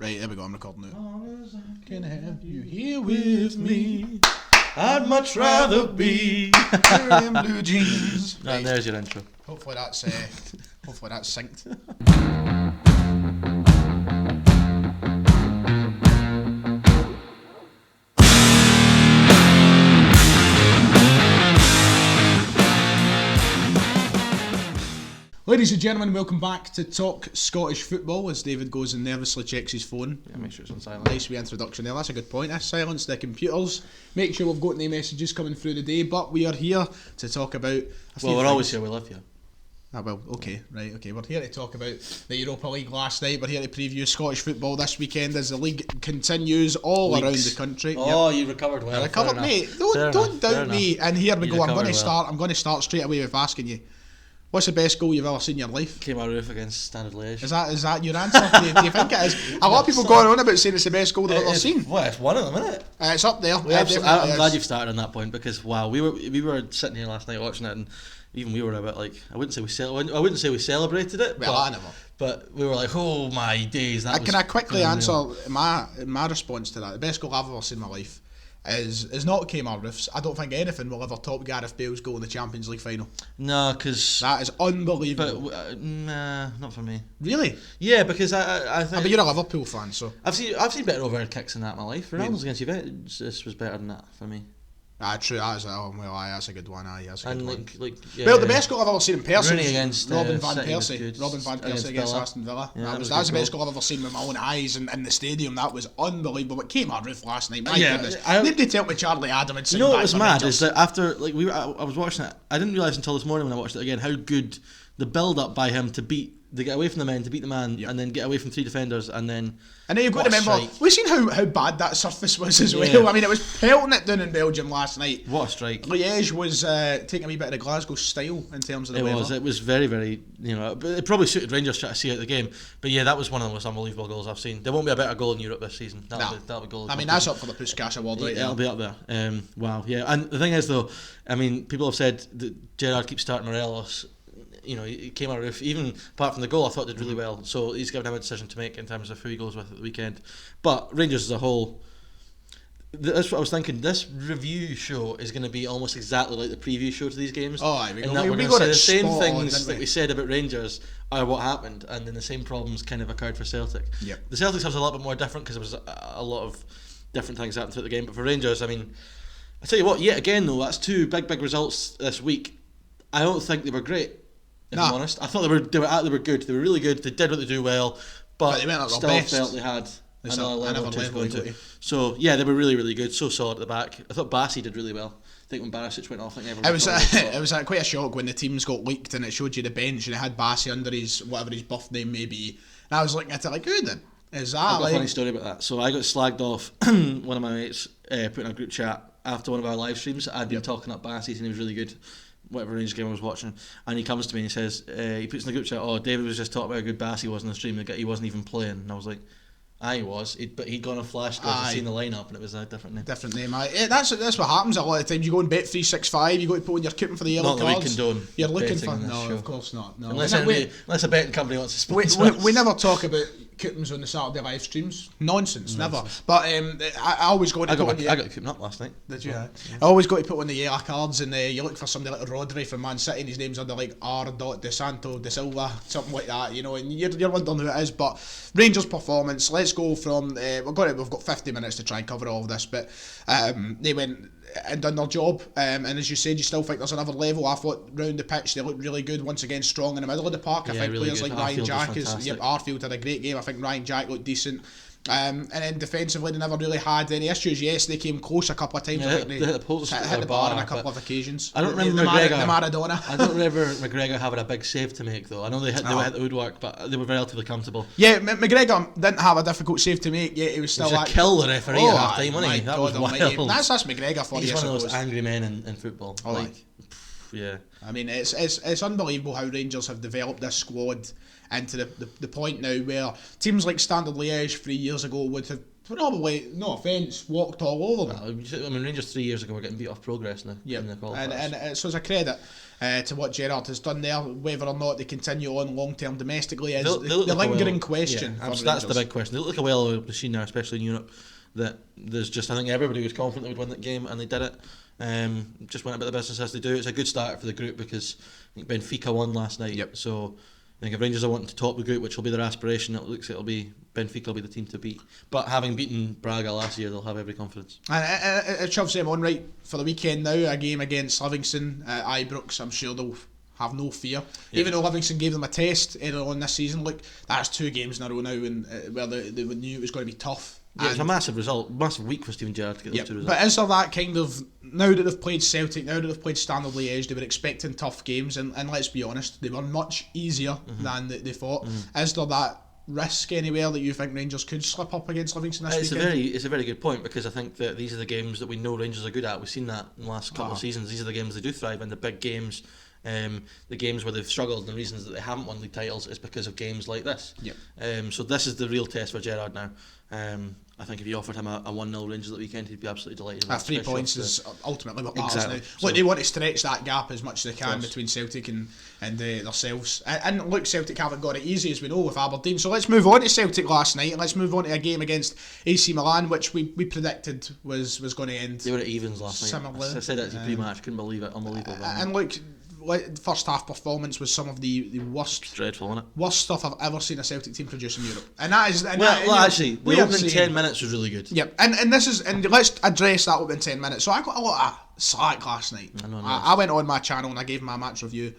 Right, there we go, I'm recording it. As long as I can have you here with me, I'd much rather be wearing blue jeans. Right, and there's your intro. Hopefully that's synced. Ladies and gentlemen, welcome back to Talk Scottish Football as David goes and nervously checks his phone. Yeah, make sure it's on silent. Nice wee introduction there, that's a good point. Silence the computers, make sure we've got any messages coming through the day, but we are here to talk about Well, we're always here, we live here. Okay. We're here to talk about the Europa League last night. We're here to preview Scottish football this weekend as the league continues all around the country. Oh, you recovered well. I recovered, mate. Don't doubt me. And here we go. I'm going to start straight away with asking you, what's the best goal you've ever seen in your life? Kilmarnock against Standard Liège. Is that your answer? do you think it is? A lot of people going on about saying it's the best goal they've ever seen. Well, it's one of them, isn't it? It's up there. I'm glad you've started on that point because wow, we were sitting here last night watching it and even we were a bit like I wouldn't say we celebrated it, but we were like, oh my days. Can I quickly answer my response to that? The best goal I've ever seen in my life is not Kilmarnock's. I don't think anything will ever top Gareth Bale's goal in the Champions League final. No, because that is unbelievable. But nah, not for me. Really? Yeah, because I think. But you're a Liverpool fan, so I've seen better overhead kicks than that in my life. Ronaldo's against Juventus was better than that for me. True. That's a good one. That's a good one. Well, the best goal I've ever seen in person was Robin van Persie against Aston Villa. Yeah, that's the best goal I've ever seen with my own eyes in the stadium. That was unbelievable. But came out roof last night. My goodness. Nobody tell me Charlie Adam had. You know what was mad is that after I was watching it, I didn't realise until this morning when I watched it again how good the build up by him to get away from the men, to beat the man, and then get away from three defenders, and then you've got to remember, we've seen how bad that surface was as well. I mean, it was pelting it down in Belgium last night. What a strike. Liège was taking a wee bit of the Glasgow style in terms of the weather. It was very, very, it probably suited Rangers trying to see out the game. But yeah, that was one of the most unbelievable goals I've seen. There won't be a better goal in Europe this season. That'll be goal. I mean, that's up for the Puskás Award right there. It'll be up there. Wow, yeah. And the thing is though, I mean, people have said that Gerrard keeps starting Morelos. He came out of roof. Even apart from the goal, I thought did really well. So he's given him a decision to make in terms of who he goes with at the weekend. But Rangers as a whole, that's what I was thinking. This review show is going to be almost exactly like the preview show to these games. Oh, we going to say the same things that we said about Rangers are what happened, and then the same problems kind of occurred for Celtic. Yep. The Celtics was a little bit more different because there was a lot of different things happening throughout the game. But for Rangers, I mean, I tell you what, yet again though, that's two big results this week. I don't think they were great. If I'm honest, I thought they were good. They were really good. They did what they do well, but they still felt they had another level to go into. So yeah, they were really, really good. So solid at the back. I thought Bassey did really well. I think when Barisic went off, it was quite a shock when the teams got leaked and it showed you the bench and it had Bassey under his whatever his buff name may be. And I was looking at it like, who then? Is that? I've got a funny story about that. So I got slagged off. One of my mates put in a group chat after one of our live streams. I'd been talking up Bassey and he was really good. Whatever Rangers game I was watching, and he comes to me and he says, he puts in the group chat, oh, David was just talking about how good Bassey was in the stream, he wasn't even playing, and I was like, he was, but he'd gone on flash scores and seen the lineup and it was a different name. That's what happens a lot of times. You go on Bet365, you go to put in your coupon for the yellow cards. Not that we condone. You're looking for show. Of course not. No. Unless a betting company wants to sponsor us. We never talk about coupons on the Saturday live streams. Nonsense. Never. But I always go to I got a coupon up last night. Did you? I always go to put on the yellow cards and you look for somebody like Rodri from Man City and his name's under like R. De Santo De Silva, something like that, and you're wondering who it is. But Rangers' performance, let's go from we've got 50 minutes to try and cover all of this, but they went and done their job, and as you said, you still think there's another level. I thought round the pitch they looked really good, once again strong in the middle of the park. I think really players good. Like Ryan Jack Arfield had a great game. I think Ryan Jack looked decent. And then defensively they never really had any issues. Yes, they came close a couple of times. I think they hit the bar on a couple of occasions. I don't remember the Maradona. I don't remember McGregor having a big save to make though. I know they hit the woodwork, but they were relatively comfortable. Yeah, McGregor didn't have a difficult save to make, yet he was still like kill the referee at half time, wasn't he? That was wild. That's McGregor for you. He's one of those angry men in football. Yeah. I mean, it's unbelievable how Rangers have developed this squad into the point now where teams like Standard Liège 3 years ago would have probably, no offence, walked all over them. I mean, Rangers 3 years ago were getting beat off Progress in the qualifiers. And so it's a credit to what Gerrard has done there. Whether or not they continue on long term domestically is the lingering question. Yeah, that's the big question. They look like a well-oiled machine now, especially in Europe. That there's just, I think everybody was confident they would win that game, and they did it. Just went about the business as they do. It's a good start for the group because I think Benfica won last night. Yep. So I think if Rangers are wanting to top the group, which will be their aspiration, it looks like Benfica will be the team to beat. But having beaten Braga last year, they'll have every confidence. And it shoves them on right for the weekend now. A game against Livingston at Ibrox. I'm sure they'll have no fear. Yeah. Even though Livingston gave them a test earlier on this season, look, that's 2 games in a row now, and where they knew it was going to be tough. Yeah, it's a massive week for Steven Gerrard to get those 2 results. But is there that kind of, now that they've played Celtic, now that they've played Standard Liège, they were expecting tough games, and let's be honest, they were much easier than they thought. Is there that risk anywhere that you think Rangers could slip up against Livingston this weekend? It's a very good point, because I think that these are the games that we know Rangers are good at. We've seen that in the last couple of seasons. These are the games they do thrive in, the big games. The games where they've struggled and the reasons that they haven't won league titles is because of games like this. Yep. So this is the real test for Gerrard now. I think if you offered him a 1-0 Rangers that weekend, he'd be absolutely delighted. 3 points is ultimately what matters exactly. now. Look, they want to stretch that gap as much as they can between Celtic and themselves. And look, Celtic haven't got it easy, as we know, with Aberdeen. So let's move on to Celtic last night, and let's move on to a game against AC Milan, which we predicted was going to end. They were at evens last night. Similar. I said it to pre-match, couldn't believe it, unbelievable. And look, the first half performance was some of the worst, dreadful, wasn't it? Worst stuff I've ever seen a Celtic team produce in Europe. And that is, actually, the opening 10 minutes was really good. Yep, and let's address that opening 10 minutes. So I got a lot of slack last night. I went on my channel and I gave my match review,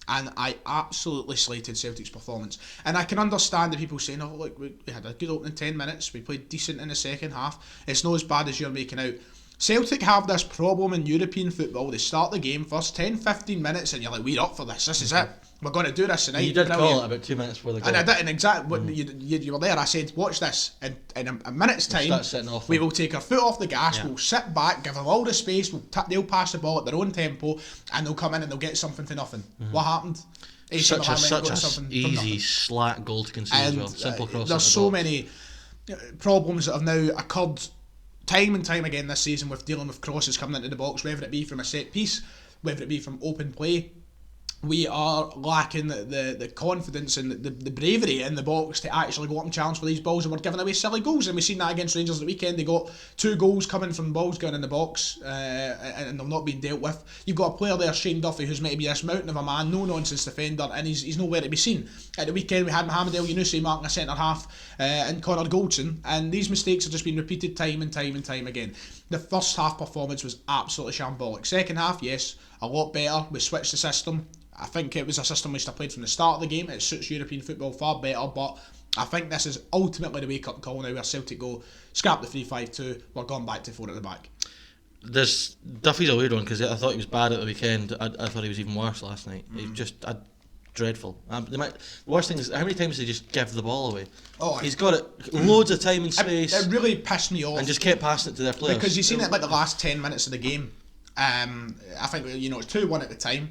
and I absolutely slated Celtic's performance. And I can understand the people saying, "Oh, look, we had a good opening 10 minutes. We played decent in the second half. It's not as bad as you're making out." Celtic have this problem in European football. They start the game, first 10-15 minutes, and you're like, we're up for this. This is it. We're going to do this tonight. You did call it about 2 minutes before the goal. And I did, and exactly what you were there. I said, watch this. In a minute's time, we will take our foot off the gas. We'll sit back, give them all the space. They'll pass the ball at their own tempo, and they'll come in and they'll get something for nothing. What happened? Such a easy, slack goal to concede as well. Simple cross. There's so many problems that have now occurred time and time again this season with dealing with crosses coming into the box, whether it be from a set piece, whether it be from open play. We are lacking the confidence and the bravery in the box to actually go up and challenge for these balls, and we're giving away silly goals. And we've seen that against Rangers at the weekend. They got 2 goals coming from balls going in the box, and they're not being dealt with. You've got a player there, Shane Duffy, who's meant to be this mountain of a man, no nonsense defender, and he's nowhere to be seen. At the weekend we had Mohamed El Younousi marking a centre half, and Connor Goldson, and these mistakes have just been repeated time and time and time again. The first half performance was absolutely shambolic. Second half, yes, a lot better. We switched the system. I think it was a system we should have played from the start of the game. It suits European football far better, but I think this is ultimately the wake-up call now where Celtic go, scrap the 3-5-2, we're going back to 4 at the back. Duffy's a weird one, because I thought he was bad at the weekend. I thought he was even worse last night. He just dreadful. The worst thing is, how many times did he just give the ball away? He's got it loads of time and space. It really pissed me off. And just kept passing it to their players. Because you've seen it like the last 10 minutes of the game. I think, it's 2-1 at the time.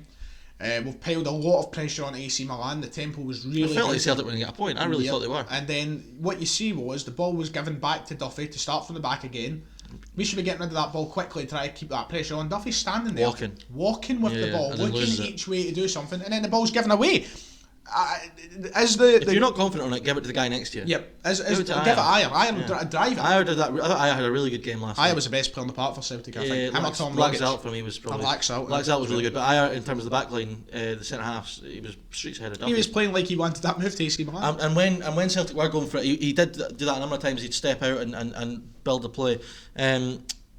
We've piled a lot of pressure on AC Milan. The tempo was really I felt like Celtic were going to get a point. I really thought they were. And then what you see was the ball was given back to Duffy to start from the back again. We should be getting rid of that ball quickly to try to keep that pressure on. Duffy's standing there, walking with the ball, looking each way to do something, and then the ball's given away. If you're not confident on it, give it to the guy next to you. Yep. Give it Ayer. Ayer drive it. Ayer did that. I thought Ayer had a really good game last night. Ayer was the best player on the park for Celtic, I think. Laxalt for me was probably... Laxalt was really good, but Ayer, in terms of the back line, the centre halves, he was streets ahead of Duffy. He was playing like he wanted that move to AC Milan. And when Celtic were going for it, he did do that a number of times. He'd step out and build the play.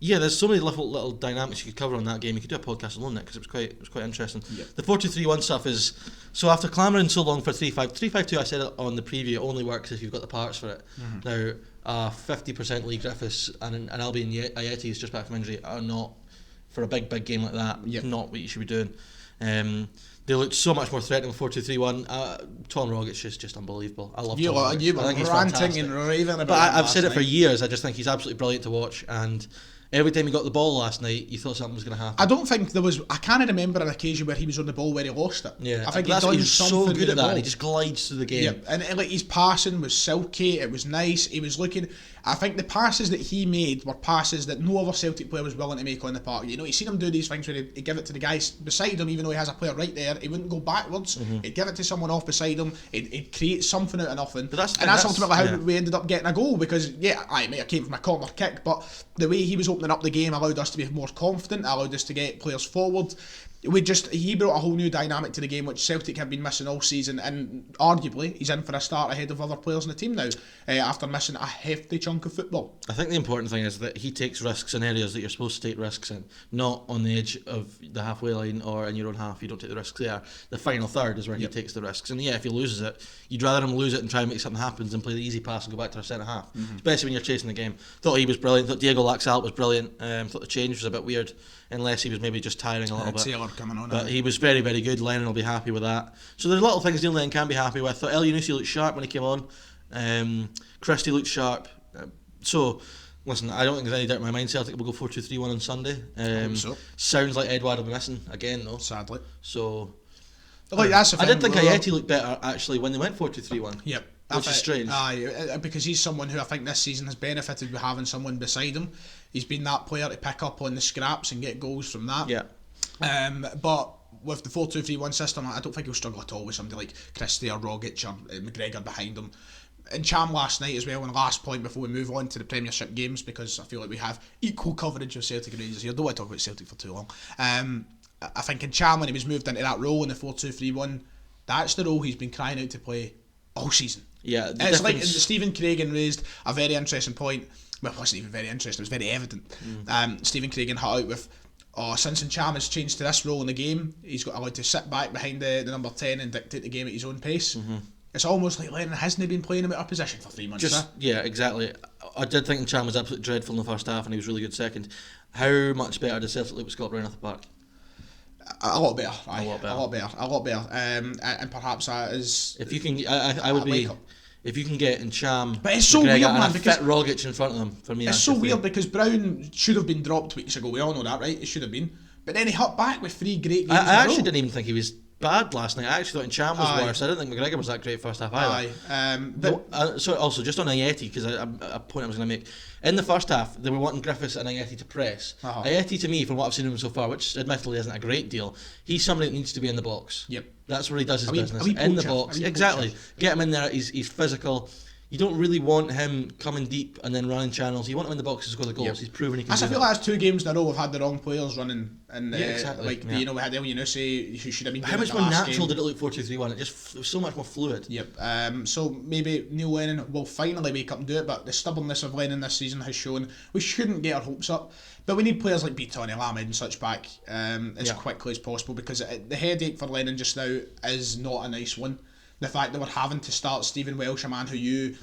There's so many little dynamics you could cover on that game. You could do a podcast alone, Nick, because it was quite interesting. Yep. The 4-2-3-1 stuff is, so after clamouring so long for 3-5-2, I said it on the preview, it only works if you've got the parts for it. Now, 50% Lee Griffiths and Albion Ayeti is just back from injury are not, for a big game like that, not what you should be doing. They looked so much more threatening with 4-2-3-1. Tom Rogic is just unbelievable. I love Tom Rogic. You were ranting and raving about But I've said it for years. I just think he's absolutely brilliant to watch, and every time he got the ball last night, you thought something was going to happen. I don't think there was. I can't remember an occasion where he was on the ball where he lost it. Yeah, I think he's so good at that. And he just glides through the game. Yeah, and like his passing was silky. It was nice. He was looking. I think the passes that he made were passes that no other Celtic player was willing to make on the park. You know, you seen him do these things where he'd give it to the guy beside him, even though he has a player right there. He wouldn't go backwards. He'd give it to someone off beside him. He'd create something out of nothing. But that's ultimately how we ended up getting a goal. Because I may have came from a corner kick, but the way he was opening up the game allowed us to be more confident. Allowed us to get players forward. He brought a whole new dynamic to the game, which Celtic have been missing all season, and arguably he's in for a start ahead of other players in the team now, after missing a hefty chunk of football. I think the important thing is that he takes risks in areas that you're supposed to take risks in, not on the edge of the halfway line or in your own half. You don't take the risks there. The final third is where he takes the risks, and if he loses it, you'd rather him lose it and try and make something happen than play the easy pass and go back to our centre half, especially when you're chasing the game. Thought he was brilliant. Thought Diego Laxalt was brilliant. Thought the change was a bit weird, unless he was maybe just tiring a little bit. Taylor coming on, but he was very, very good. Lennon will be happy with that. So there's little things Neil Lennon can be happy with. Thought El Yunusi looked sharp when he came on. Christie looked sharp. So listen, I don't think there's any doubt in my mind Celtic will go 4-2-3-1 on Sunday. So. Sounds like Edouard will be missing again though. Sadly. So that's the I thing. did think Ayeti looked better actually when they went 4-2-3-1. Yep. Which is strange. Because he's someone who I think this season has benefited with having someone beside him. He's been that player to pick up on the scraps and get goals from that. Yeah. But with the 4-2-3-1 system, I don't think he'll struggle at all with somebody like Christie or Rogic or McGregor behind him. And Cham last night as well, and last point before we move on to the Premiership games, because I feel like we have equal coverage of Celtic and Rangers here. Don't want to talk about Celtic for too long. I think in Cham, when he was moved into that role in the 4-2-3-1, that's the role he's been crying out to play all season. Yeah, it's like Stephen Craigan raised a very interesting point. Well, it wasn't even very interesting, it was very evident. Stephen Craigan hit out with, since Cham has changed to this role in the game, he's got allowed to sit back behind the number 10 and dictate the game at his own pace. It's almost like Lennon hasn't been playing him at our position for 3 months. Yeah, exactly. I did think Cham was absolutely dreadful in the first half and he was really good second. How much better does Celtic look with Scott Brown off the park? A lot better. A lot better. And perhaps that is... If you can... I would be... If you can get in Cham, but it's so weird, man, because fit Rogic in front of them, for me, it's so weird because Brown should have been dropped weeks ago. We all know that, right? It should have been. But then he hit back with 3 great games. I actually didn't even think he was bad last night. I actually thought Cham was worse. I didn't think McGregor was that great first half either. So also just on Ayeti, because a point I was going to make, in the first half they were wanting Griffiths and Ayeti to press. Ayeti, to me, from what I've seen of him so far, which admittedly isn't a great deal, he's somebody that needs to be in the box. Yep, that's where he does his business, in the box. Exactly. Get him in there. He's physical. You don't really want him coming deep and then running channels. You want him in the box to score the goals. Yep. He's proven he can do that. I feel like that's 2 games in a row we've had the wrong players running. And exactly. You know, we had El Yunusi, who should have been. How much more natural did it look 4-2-3-1? It was so much more fluid. Yep. So maybe Neil Lennon will finally wake up and do it, but the stubbornness of Lennon this season has shown we shouldn't get our hopes up. But we need players like Beaton and Lamed and such back as quickly as possible, because the headache for Lennon just now is not a nice one. The fact that we're having to start Stephen Welsh, a man who you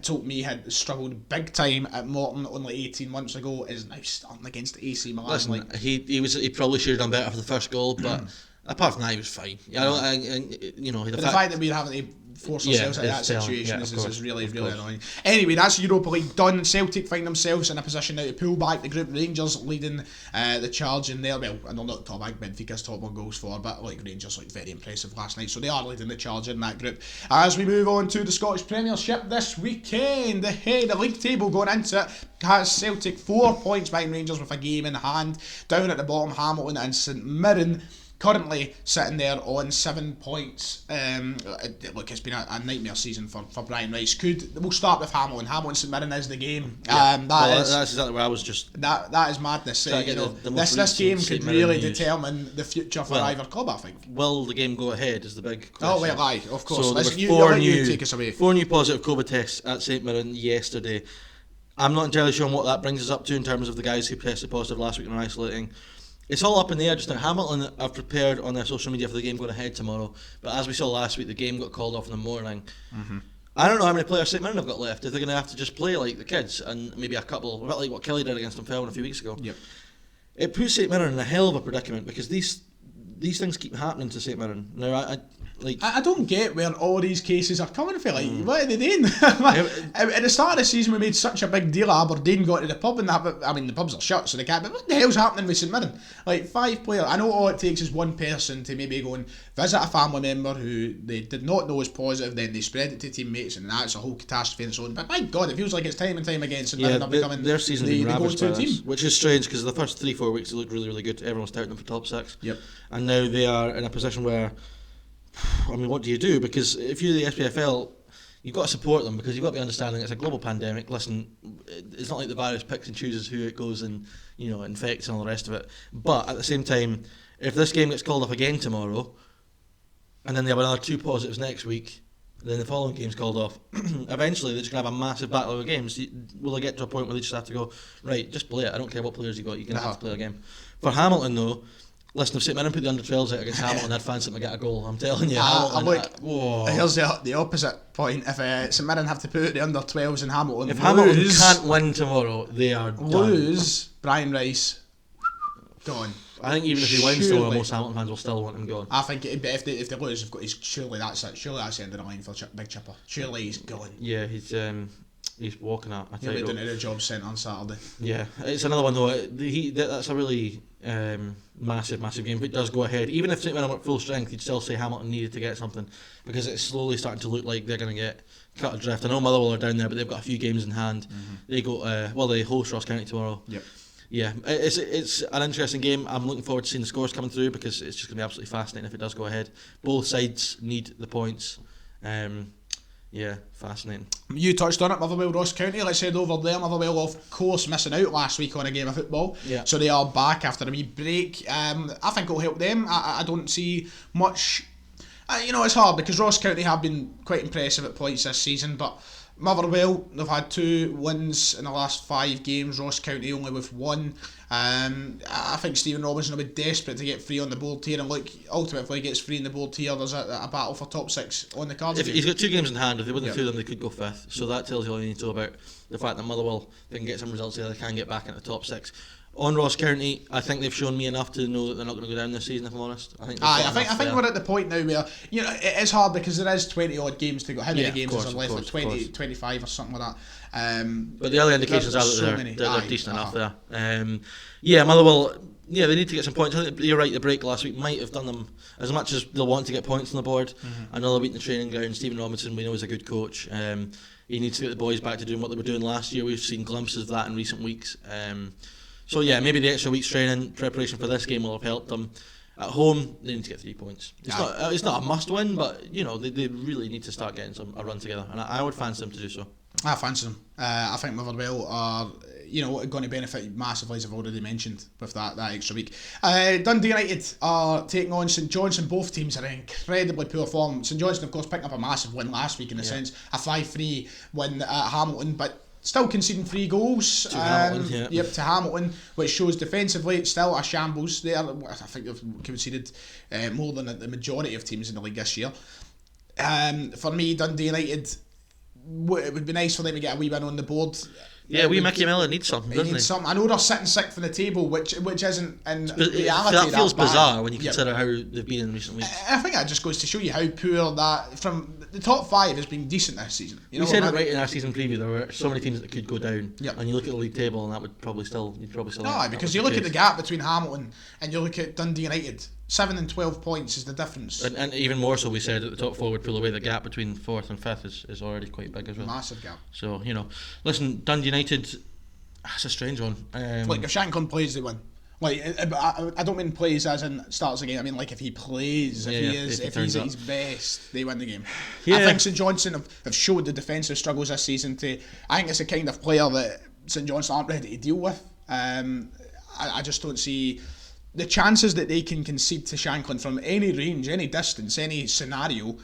told me had struggled big time at Morton only 18 months ago, is now starting against AC Milan. Listen, he probably should have done better for the first goal, but apart from that, he was fine. The fact that we're having to force ourselves into that situation is really annoying. Anyway, that's Europa League done. Celtic find themselves in a position now to pull back the group. Rangers leading the charge in there. Well, and they're not top, I think Benfica's top 1 goals for, but Rangers looked very impressive last night, so they are leading the charge in that group. As we move on to the Scottish Premiership this weekend, the league table going into it has Celtic 4 points behind Rangers with a game in hand. Down at the bottom, Hamilton and St Mirren currently sitting there on 7 points. Look, it's been a nightmare season for Brian Rice. We'll start with Hamilton. Hamilton St Mirren is the game. That's exactly where I was just. That is madness. This game could really determine the future for either club, I think. Will the game go ahead? Is the big question. Oh well, aye, of course. So you take us away. 4 new positive COVID tests at St Mirren yesterday. I'm not entirely sure what that brings us up to in terms of the guys who tested positive last week and are isolating. It's all up in the air just now. Hamilton have prepared on their social media for the game going ahead tomorrow, but as we saw last week, the game got called off in the morning. I don't know how many players St Mirren have got left. If they're going to have to just play like the kids and maybe a couple, a bit like what Kelly did against Dunfermline a few weeks ago. Yep. It puts St Mirren in a hell of a predicament because these things keep happening to St Mirren. Now, Like, I don't get where all these cases are coming from. Like, what are they doing? At the start of the season, we made such a big deal of Aberdeen got to the pub and that, but I mean, the pubs are shut, so they can't. But what the hell's happening with St Mirren? Like, 5 players. I know all it takes is one person to maybe go and visit a family member who they did not know was positive, then they spread it to teammates, and that's a whole catastrophe and so on. But my God, it feels like it's time and time again St Mirren are becoming their season's been ravaged by go-to this, team. which is strange because the first 3-4 weeks they looked really, really good. Everyone was touting them for top 6. Yep. And now they are in a position where, I mean, what do you do? Because if you're the SPFL, you've got to support them because you've got to be understanding it's a global pandemic. Listen, it's not like the virus picks and chooses who it goes and, you know, infects and all the rest of it. But at the same time, if this game gets called off again tomorrow, and then they have another 2 positives next week, then the following game's called off, eventually they're just going to have a massive backlog of games. Will they get to a point where they just have to go, right, just play it, I don't care what players you got, you're going to have to play a game. For Hamilton though, listen, if St Mirren put the under-12s out against Hamilton, I'd fancy them to get a goal. I'm telling you, here's the opposite point. If St Mirren have to put the under-12s in Hamilton, if Hamilton can't win tomorrow, they are done. Brian Rice, gone. I think even if he wins tomorrow, most Hamilton fans will still want him gone. I think if they lose, surely that's it. Surely that's the end of the line for Big Chipper. Surely he's gone. Yeah, he's walking out. He'll be doing a job centre on Saturday. Yeah, it's another one though. That's a really massive game. If it does go ahead, even if St Mirren were at full strength, you'd still say Hamilton needed to get something because it's slowly starting to look like they're going to get cut adrift. I know Motherwell are down there, but they've got a few games in hand. They go they host Ross County tomorrow. Yep. Yeah, it's an interesting game. I'm looking forward to seeing the scores coming through because it's just going to be absolutely fascinating if it does go ahead. Both sides need the points. Yeah, fascinating. You touched on it, Motherwell, Ross County. Let's head over there. Motherwell, of course, missing out last week on a game of football. Yeah. So they are back after a wee break. I think it'll help them. I don't see much. It's hard because Ross County have been quite impressive at points this season, but Motherwell, they've had 2 wins in the last 5 games. Ross County only with 1. I think Stephen Robinson will be desperate to get free on the board here, and look, ultimately if he gets free on the board here, there's a battle for top 6 on the cards. If he's got 2 games in hand, if they win the 2 of them, they could go 5th. So that tells you all you need to know about the fact that Motherwell, they can get some results here, they can get back into the top 6. On Ross County, I think they've shown me enough to know that they're not going to go down this season, if I'm honest. I think we're at the point now where, it is hard because there is 20 odd games to go. How many games are left? Like 20, 25 or something like that. But the early indications are that they're decent enough there. Motherwell, they need to get some points. I think you're right, the break last week might have done them as much as they'll want to get points on the board. I know they'll beat the training ground. Stephen Robinson, we know, is a good coach. He needs to get the boys back to doing what they were doing last year. We've seen glimpses of that in recent weeks. So maybe the extra week's training preparation for this game will have helped them. At home, they need to get 3 points. It's not a must win, but they really need to start getting a run together, and I would fancy them to do so. I fancy them. I think Motherwell are going to benefit massively, as I've already mentioned, with that extra week. Dundee United are taking on St Johnstone. Both teams are in incredibly poor form. St Johnstone, of course, picking up a massive win last week in a sense, a 5-3 win at Hamilton, but still conceding 3 goals to Hamilton, to Hamilton, which shows defensively it's still a shambles there. I think they've conceded more than the majority of teams in the league this year. For me, Dundee United, it would be nice for them to get a wee win on the board. Yeah, Mickey Miller needs something, doesn't he? Something. I know they're sitting 6th in the table, which isn't in reality. That feels bizarre when you consider how they've been in recent weeks. I think that just goes to show you how poor that from the top 5 has been decent this season. We said it right in our season preview. There were so many teams that could go down, and you look at the league table, and that would probably still. No, because you look at the gap between Hamilton and you look at Dundee United. 7 and 12 points is the difference. And even more so, we said at the top 4 would pull away. The gap between 4th and 5th is already quite big as well. Massive gap. So listen, Dundee United. That's a strange one. Like if Shankland plays, they win. Like I don't mean plays as in starts the game. I mean like if he plays, if he's at his best, they win the game. I think St Johnstone have showed the defensive struggles this season. I think it's the kind of player that St Johnstone aren't ready to deal with. I just don't see the chances that they can concede to Shankland from any range, any distance, any scenario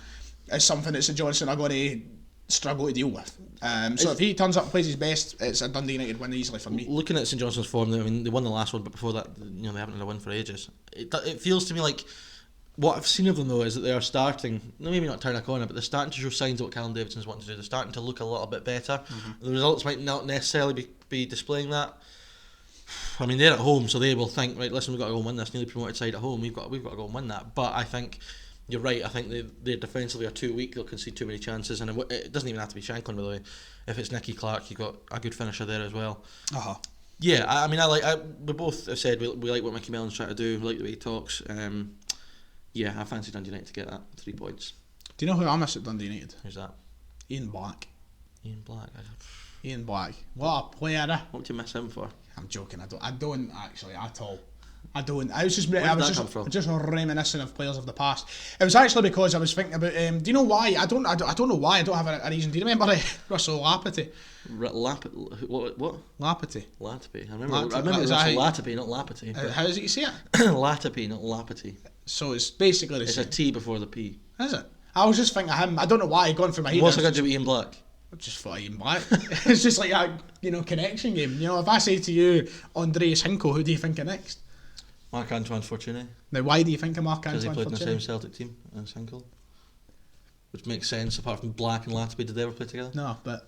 is something that St Johnstone are going to struggle to deal with. So if he turns up and plays his best, it's a Dundee United win easily for me. Looking at St Johnstone's form, they won the last one, but before that, they haven't had a win for ages. It feels to me like what I've seen of them though is that they are starting, maybe not turn a corner, but they're starting to show signs of what Callum Davidson's wanting to do. They're starting to look a little bit better. The results might not necessarily be displaying that. I mean, they're at home, so they will think, right, listen, we've got to go and win this. Newly promoted side at home, we've got to go and win that. But I think you're right. I think they defensively are too weak. They'll concede too many chances, and it doesn't even have to be Shanklin, by the way. If it's Nicky Clark, you've got a good finisher there as well. Yeah, I mean, we both have said we like what Mickey Mellon's trying to do. We like the way he talks. Yeah, I fancy Dundee United to get that 3 points. Do you know who I miss at Dundee United? Who's that? Ian Black. Ian Black. Ian Black. What a player! What would you miss him for? I'm joking. I don't actually at all. I don't. I was just reminiscing of players of the past. It was actually because I was thinking about. Do you know why? I don't know why. I don't have a reason. Do you remember Russell Lapity? What? Lapity. Latapy. I remember Russell Latapy, not Lapity. How does it you say it? Latapy, not Lapity. So it's basically the same. It's a T before the P. Is it? I was just thinking of him. I don't know why he gone through my head. What's it got to do with Ian Black? I just thought Ian Black. It's just like a connection game. If I say to you Andreas Hinko, who do you think of next? Marc-Antoine Fortuné. Now, why do you think of Marc-Antoine Fortuné? Because he played in the same Celtic team as Hinkel. Which makes sense, apart from Black and Latapy, did they ever play together? No, but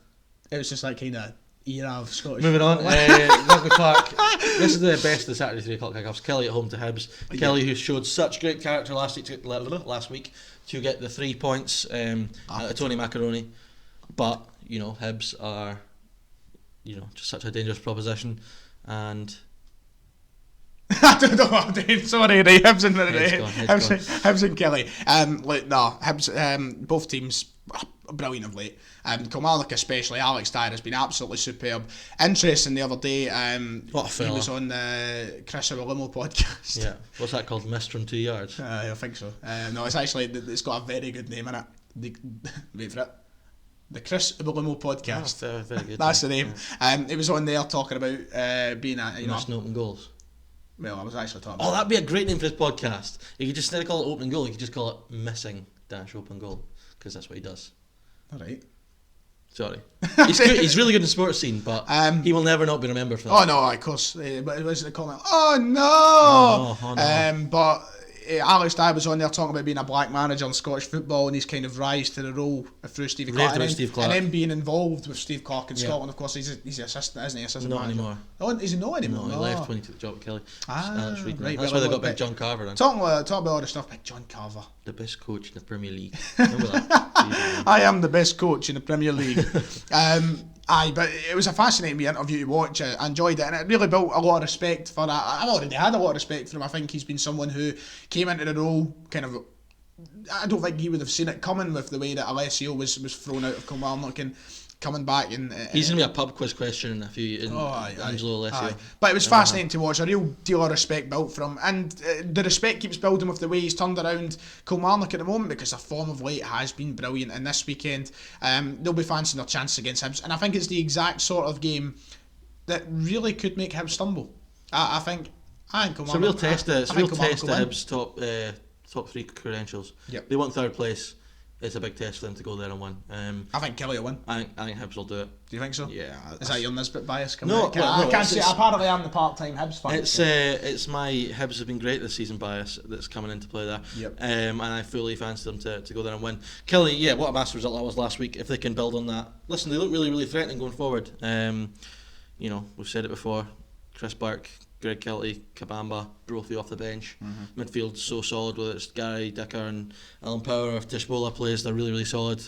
it was just like kind of era of Scottish. Moving on, Rugby Park. This is the best of the Saturday 3 o'clock kickoffs. Kelly at home to Hibs. Yeah. Kelly, who showed such great character last week to get the 3 points at Tony Macaroni. But, Hibs are, just such a dangerous proposition. And... I don't know what I'm doing. Sorry, right. Hibs and Kelly. Hibs. Both teams brilliant of late. Kilmarnock especially. Alex Dyer has been absolutely superb. Interesting the other day. What a fella. He was on the Chris Limo podcast. Yeah. What's that called? Missed from 2 yards. I think so. No, it's got a very good name in it. Wait for it. The Chris Limo podcast. Oh, very good. That's the name. Yeah. It was on there talking about being a missing open goals. Well, I was actually talking about... Oh, that'd be a great name for this podcast. You could just, instead of call it opening goal, you could just call it missing open goal, because that's what he does. Alright. Sorry. He's good, he's really good in the sports scene, but he will never not be remembered for that. Oh no, of course. But it was the comment, oh no! But Alex Dyer was on there talking about being a black manager in Scottish football and his kind of rise to the role through Stevie Clark. And then being involved with Steve Clark in Scotland, of course, he's the assistant, isn't he? Assistant not manager. Anymore. Oh, is he not anymore? No, he left when he took the job at Kelly. Right. That's why they got Big John Carver in. Talking about all the stuff, Big John Carver. The best coach in the Premier League. Remember that? I am the best coach in the Premier League. But it was a fascinating interview to watch. I enjoyed it, and it really built a lot of respect for that. I've already had a lot of respect for him. I think he's been someone who came into the role kind of... I don't think he would have seen it coming with the way that Alessio was thrown out of Kilmarnock and coming back. And he's going to be a pub quiz question in a few... Angelo Alessio. But it was fascinating to watch. A real deal of respect built from him. And the respect keeps building with the way he's turned around Kilmarnock at the moment, because their form of late has been brilliant. And this weekend, they'll be fancying their chances against Hibs. And I think it's the exact sort of game that really could make Hibs stumble. I think Kilmarnock... It's a real test of Hibs' top 3 credentials. Yep. They want third place. It's a big test for them to go there and win. I think Kelly will win. I think Hibs will do it. Do you think so? Yeah. Is that your Nisbet bias coming out? I can't say. Apparently, I'm the part-time Hibs fan. It's my Hibs have been great this season bias that's coming into play there. Yep. And I fully fancy them to go there and win. Kelly, what a massive result that was last week. If they can build on that, listen, they look really, really threatening going forward. We've said it before. Chris Burke, Greg Kelty, Kabamba, Brophy off the bench. Mm-hmm. Midfield's so solid, whether it's Gary Dicker and Alan Power or if Tishbola plays, they're really, really solid.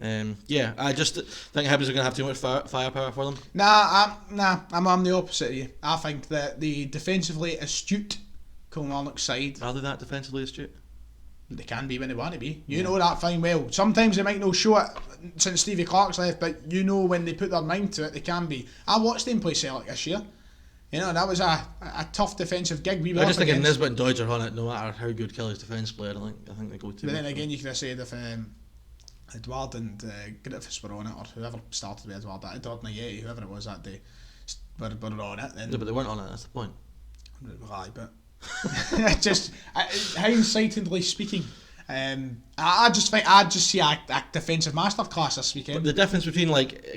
I just think Hibs are going to have too much firepower for them. I'm the opposite of you. I think that the defensively astute Kilmarnock side... Are they that defensively astute? They can be when they want to be. You know that fine well. Sometimes they might not show it since Stevie Clark's left, but when they put their mind to it, they can be. I watched them play Celtic this year. That was a tough defensive gig. I just think if Nisbet and Dodge are on it, no matter how good Kelly's defence player, I think they go to. But then again, you could have said if Edward and Griffiths were on it, or whoever started with Edward and Yeti, whoever it was that day, were on it. Then but they weren't on it. That's the point. Aye, but just hindsightedly speaking, I just see a defensive masterclass this weekend. But the difference between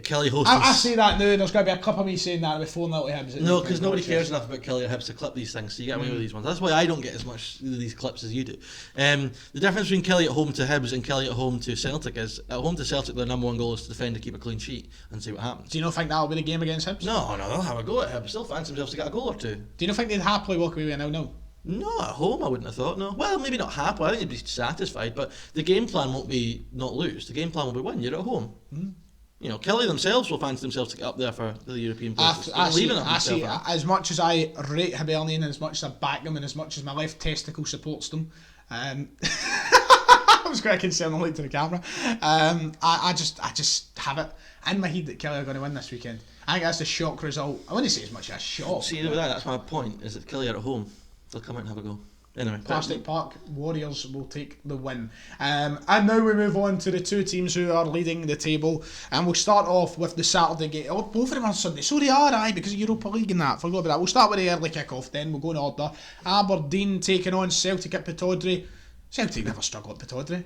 Kelly hosting... I say that now, there's going to be a clip of me saying that before now to Hibs. No, because nobody cares enough about Kelly or Hibs to clip these things, so you get away with these ones. That's why I don't get as much of these clips as you do. The difference between Kelly at home to Hibs and Kelly at home to Celtic is, at home to Celtic, their number one goal is to defend and keep a clean sheet and see what happens. Do you not think that'll be the game against Hibs? No, they'll have a go at Hibs. They'll fancy themselves to get a goal or two. Do you not think they'd happily walk away with a 0-0? No, at home I wouldn't have thought, no. Well, maybe not happy, I think they'd be satisfied, but the game plan won't be not lose. The game plan will be win. You're at home. You know, Kelly themselves will fancy themselves to get up there for the European places. I see, as much as I rate Hibernian, and as much as I back them, and as much as my left testicle supports them, I was quite concerned to the camera. I just have it in my head that Kelly are going to win this weekend. I think that's the shock result. I wouldn't say as much as a shock. See, that's my point, is that Kelly are at home. They'll come out and have a go. Anyway, Plastic Park, Warriors will take the win. And now we move on to the two teams who are leading the table. And we'll start off with the Saturday game. Oh, both of them on Sunday. So they are, because of Europa League and that. Forgot about that. We'll start with the early kick-off then. We'll go in order. Aberdeen taking on Celtic at Pittodrie. Celtic never struggle at Pittodrie.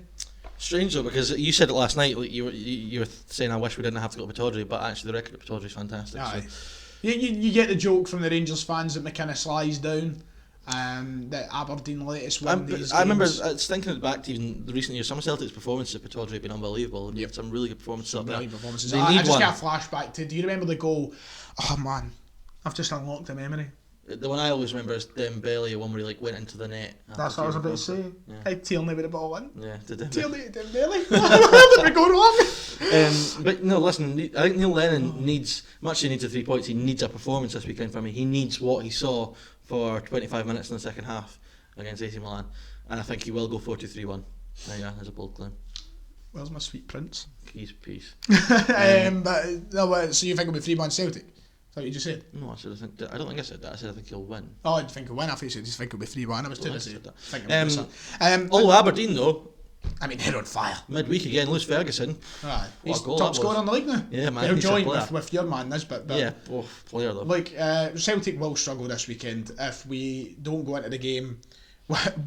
Strange though, because you said it last night. Like you were saying, I wish we didn't have to go to Pittodrie, but actually the record at Pittodrie is fantastic. Aye. So. You get the joke from the Rangers fans that McKenna slides down. That Aberdeen latest win these games. I remember thinking it back to even the recent years. Some of Celtic's performances at Pittodrie have been unbelievable. Yep. Some really good performances up there. Performances. I just get a flashback to. Do you remember the goal? Oh man, I've just unlocked a memory. The one I always remember is Dembele, one where he went into the net. That's what I was about to say. Yeah. Hey, Tierney with the ball in. Yeah, Tierney to Dembele. Where did we go wrong? But no, listen. I think Neil Lennon needs much. He needs the 3 points. He needs a performance this weekend for me. He needs what he saw for 25 minutes in the second half against AC Milan, and I think he will go 4-2-3-1. Yeah, there's a bold claim. Where's my sweet prince? Keys, peace. So you think it'll be 3-1 Celtic? Is that what you just said? No, I don't think I said that. I said I think he'll win. Oh, I think he'll win. I thought you said you think it'll be 3-1. I was too busy. Although Aberdeen though, I mean, they're on fire. Midweek again, lose Ferguson. Right, he's top scorer in the league now. Yeah, man. He'll join with your man Nisbet. But yeah, player though. Like Celtic will struggle this weekend if we don't go into the game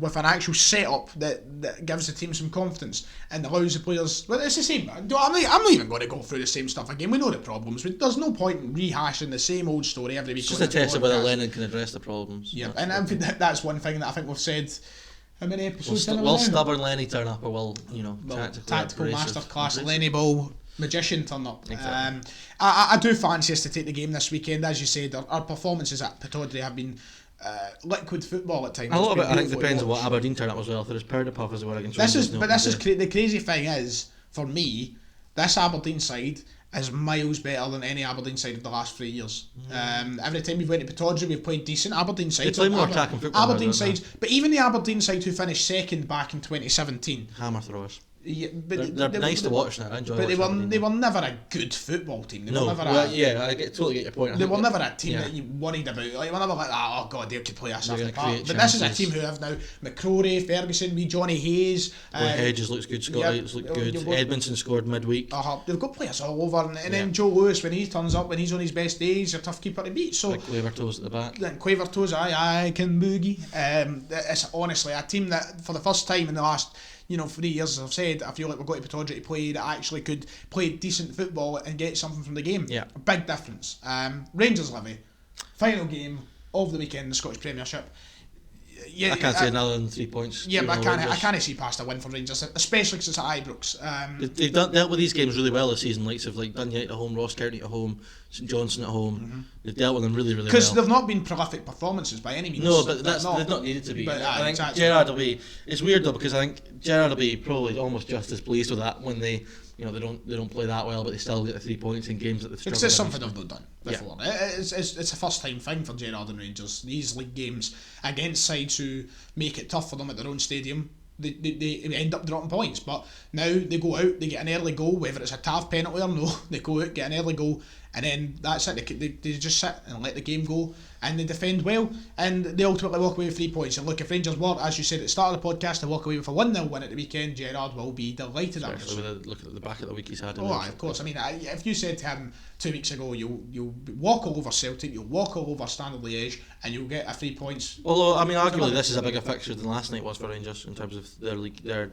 with an actual setup that gives the team some confidence and allows the players. Well, it's the same. I'm not even going to go through the same stuff again. We know the problems. There's no point in rehashing the same old story every week. It's just a test of whether Lennon can address the problems. Yeah, and that's one thing that I think we've said. How many episodes? Will stubborn Lenny turn up, or will tactical masterclass Lenny Ball magician turn up? Exactly. I do fancy us to take the game this weekend. As you said, our performances at Pittodrie have been liquid football at times. A lot of it, I think, depends on what Aberdeen turn up as well. If there's powder puff as they were against Rangers. The crazy thing is, for me, this Aberdeen side is miles better than any Aberdeen side of the last 3 years. Every time we've went to Pittodrie, we've played decent Aberdeen sides. They play more attacking football. Aberdeen sides, but even the Aberdeen side who finished second back in 2017. Hammer throwers. Yeah, but they're nice to watch now. I enjoy watching Aberdeen. But they were never a good football team. I totally get your point. They were never a team that you worried about. Like, they were never like, oh god, they could play us off the park. But this is a team who have now McCrory, Ferguson, Johnny Hayes. Hedges looks good. Scott Yates looked good. Edmondson scored midweek. They've got players all over, and then Joe Lewis, when he turns up, when he's on his best days, a tough keeper to beat. So Quavertoes at the back. Then Quavertoes, I can boogie. It's honestly a team that for the first time in the last 3 years, as I've said, I feel like we're going to Pittodrie to play that actually could play decent football and get something from the game. Yeah. A big difference. Rangers Livy, final game of the weekend in the Scottish Premiership. Yeah, I can't see another than 3 points. Yeah, but I can't see past a win for Rangers, especially because it's at Ibrox. They've dealt with these games really well this season, like Dundee at home, Ross County at home, St Johnstone at home. Mm-hmm. They've dealt with them really, really well. Because they've not been prolific performances by any means. No, but they've not needed to be. But, I think Gerrard will be. It's weird though, because I think Gerrard will be probably almost just as pleased with that when they they don't play that well, but they still get the 3 points in games that they've struggled. Because it's something they've not done before. Yeah. It's a first time thing for Gerrard and Rangers. These league games against sides who make it tough for them at their own stadium, they end up dropping points. But now they go out, they get an early goal, whether it's a Tav penalty or no, they go out, get an early goal, and then that's it. They just sit and let the game go, and they defend well, and they ultimately walk away with 3 points. And look, if Rangers were, as you said at the start of the podcast, to walk away with a 1-0 win at the weekend, Gerrard will be delighted. Especially with look at the back of the week he's had. Of course. I mean, if you said to him 2 weeks ago, you'll walk all over Celtic, you'll walk all over Standard Liège, and you'll get a 3 points. Although, I mean, arguably this is a bigger fixture than last night was for Rangers in terms of their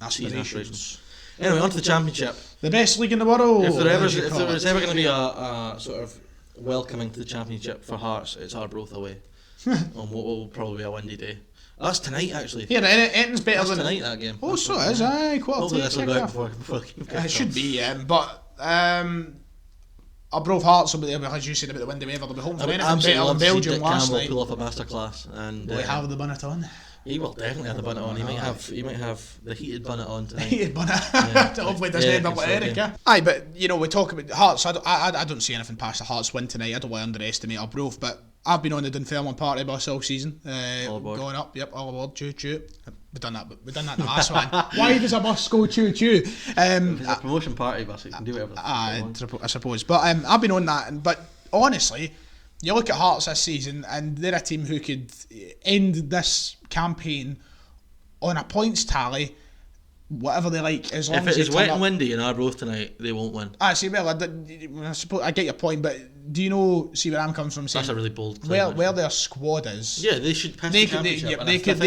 season aspirations. Anyway, on to the Championship. The best league in the world. If there was ever going to be a sort of welcoming to the Championship for Hearts, it's Arbroath away on what will probably be a windy day. That's tonight, actually. Yeah, Etton's better than tonight, that game. Oh, so it is. Aye, hopefully this will go out before it should be, but Arbroath Hearts will be there, as you said about the windy weather. They'll be home for anything better than love to see Belgium Dick last Campbell night. pull off a masterclass, and Will he have the bonnet on? he will definitely have the bonnet on. He might have the heated bonnet on tonight. Heated bonnet. Hopefully it doesn't end up like Eric. Aye, but you know, we talk about Hearts. I don't see anything past the Hearts win tonight. I don't want to underestimate Arbroath, but I've been on the Dunfermline party bus all season. All aboard. Going up, yep, all aboard, choo choo. We've done that the last one. Why does a bus go choo choo? It's a promotion party bus, you can do whatever. I suppose. But I've been on that, but honestly, you look at Hearts this season, and they're a team who could end this campaign on a points tally, whatever they like, as long if as it is wet and windy in Arbroath tonight, they won't win. See, well, I suppose I get your point, but do you know? See where I'm coming from? Saying that's a really bold claim. Where their squad is, yeah, they should pass the championship. They could.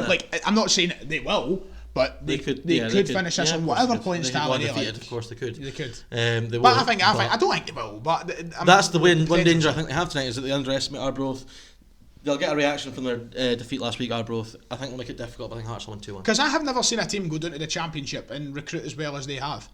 Like, I'm not saying they will, but they could finish this on whatever points tally they like. Of course, they could. They could. They but I don't think they will. But that's the one danger I think they have tonight is that they underestimate Arbroath. They'll get a reaction from their defeat last week, Arbroath. I think they'll make it difficult, but I think Hearts will win 2-1. Because I have never seen a team go down to the Championship and recruit as well as they have.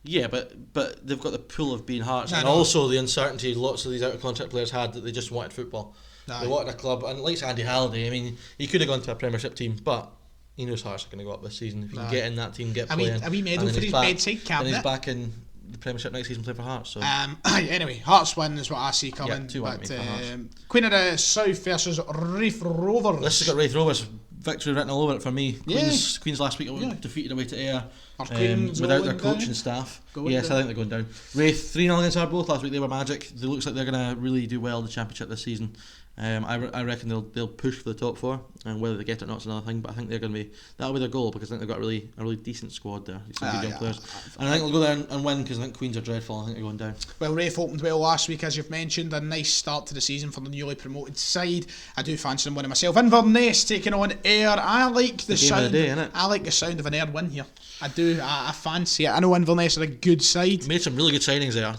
Yeah, but they've got the pull of being Hearts, and also the uncertainty lots of these out-of-contract players had that they just wanted football. They wanted a club, and like Andy Halliday, I mean, he could have gone to a Premiership team, but he knows Hearts are going to go up this season. If he can get in that team, get playing. A wee medal for his bedside cabinet. And he's back in the Premiership next season playing for Hearts. So. Anyway, Hearts win is what I see coming. Yeah, 2-1 for Hearts. Queen of the South versus Raith Rovers. This has got Raith Rovers victory written all over it for me. Queens last week defeated away to Ayr without their coaching staff. I think they're going down. Raith 3-0 against Arbroath last week. They were magic. It looks like they're going to really do well in the Championship this season. I reckon they'll push for the top four, and whether they get it or not is another thing. But I think that'll be their goal, because I think they've got a really decent squad there. Some good young players, and I think they'll go there and win, because I think Queens are dreadful. I think they're going down. Well, Raith opened well last week, as you've mentioned. A nice start to the season for the newly promoted side. I do fancy them winning myself. Inverness taking on Ayr. I like the sound. Of the day, innit? I like the sound of an Ayr win here. I do. I fancy it. I know Inverness are a good side. Made some really good signings there.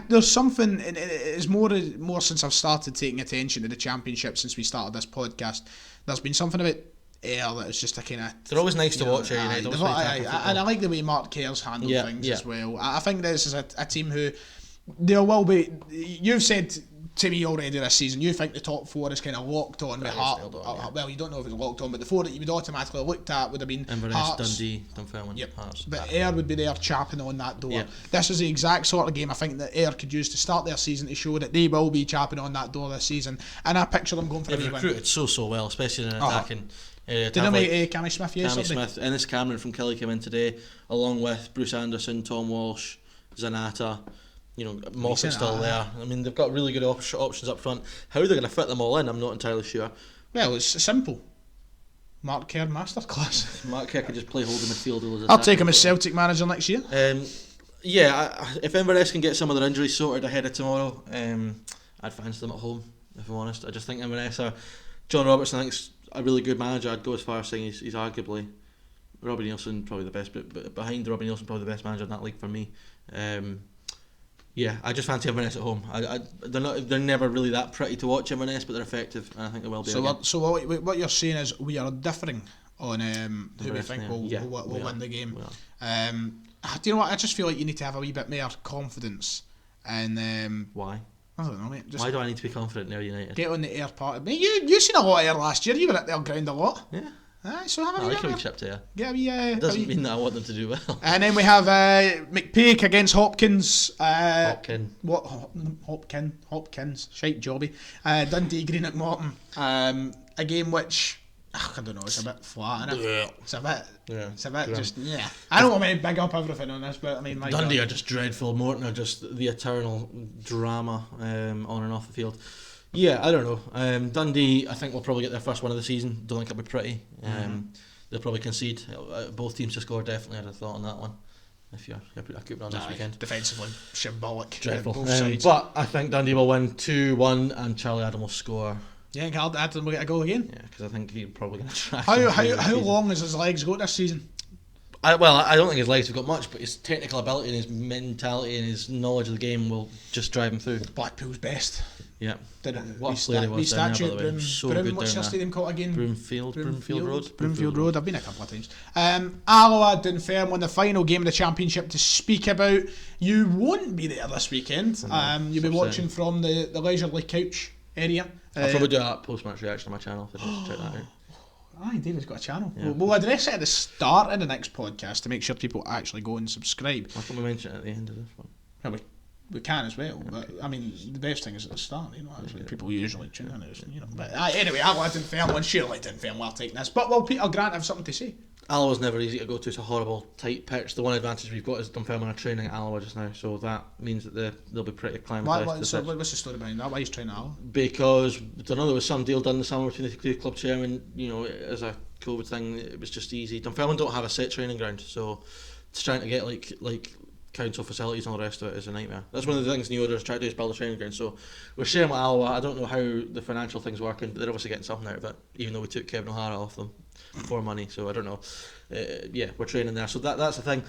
There's something. It's more since I've started taking attention to the Championship since we started this podcast. There's been something about Ayr that is just a kind of. They're always nice to watch. And I like the way Mark Kerr's handled things as well. I think this is a team who there will be. You've said to me already this season, you think the top four is kind of locked on with Hearts. Well, you don't know if it's locked on, but the four that you would automatically looked at would have been Inverness, Hearts, Dundee, Dunfermline, Hearts. But Ayr would be there chapping on that door. Yep. This is the exact sort of game I think that Ayr could use to start their season to show that they will be chapping on that door this season. And I picture them going for a wee win. They've recruited so well, especially in an attacking area. Did they make Cammy Smith yesterday? Cammy Smith, Ennis Cameron from Kelly came in today, along with Bruce Anderson, Tom Walsh, Zanata. Moffat's still there. I mean, they've got really good options up front. How they're going to fit them all in, I'm not entirely sure. Well, it's simple. Mark Kerr masterclass. Mark Kerr could just play holding midfield. I'll take him as Celtic manager next year. If Inverness can get some of their injuries sorted ahead of tomorrow, I'd fancy them at home, if I'm honest. I just think Inverness John Robertson, I think, is a really good manager. I'd go as far as saying he's arguably Robbie Nielsen, probably the best, but behind Robbie Nielsen, probably the best manager in that league for me. I just fancy Inverness at home. They're never really that pretty to watch, Inverness, but they're effective, and I think they will be. So what you're saying is we are differing on who we think will win the game. Do you know what? I just feel like you need to have a wee bit more confidence. And why? I don't know, mate. Why do I need to be confident in Ayr United? Get on the Ayr part. Mate, you seen a lot of Ayr last year. You were at their ground a lot. Yeah. So have I like a wee trip to Ayr. It doesn't mean that I want them to do well. And then we have McPake against Hopkins. Hopkins. Shite jobby. Dundee, Greenock Morton. A game which I don't know. It's a bit flat, isn't it? It's a bit just I don't want to big up everything on this, but I mean, Dundee are just dreadful. Morton are just the eternal drama on and off the field. Yeah, I don't know. Dundee, I think, will probably get their first win of the season. Don't think it'll be pretty. They'll probably concede. Both teams to score, definitely, I'd have thought on that one. If you're keeping on this weekend. Defensively, shambolic. Dreadful. Both sides. But I think Dundee will win 2-1 and Charlie Adam will score. You think Adam will get a goal again? Yeah, because I think he's probably going to try. How long has his legs got this season? I don't think his legs have got much, but his technical ability and his mentality and his knowledge of the game will just drive him through. Blackpool's best. Yeah. What a player he was down there, by the way. So good what's down your stadium called again? Broomfield Road. Broomfield Road. I've been a couple of times. Alloa Dunfermline, the final game of the Championship to speak about. You won't be there this weekend. You'll be watching from the leisurely couch area. I'll probably do a post-match reaction on my channel if I just check that out. Aye, David's got a channel. Yeah. We'll address it at the start of the next podcast to make sure people actually go and subscribe. Why can't we mention it at the end of this one? Well, we can as well, but I mean, the best thing is at the start, actually. People usually tune in, But anyway, Alloa Dunfermline, surely Dunfermline will take this. But will Peter Grant have something to say? Alloa's never easy to go to. It's a horrible, tight pitch. The one advantage we've got is Dunfermline are training at Alloa just now, so that means that they'll be pretty acclimatised. So what's the story behind that? Why he's training at Alloa? Because, I don't know, there was some deal done this summer between the two club chairmen, as a COVID thing, it was just easy. Dunfermline don't have a set training ground, so it's trying to get like council facilities and all the rest of it is a nightmare. That's one of the things the owners try to do is build a training ground. So we're sharing with Alloa. I don't know how the financial thing's working, but they're obviously getting something out of it, even though we took Kevin O'Hara off them for money. So I don't know. We're training there. So that's the thing.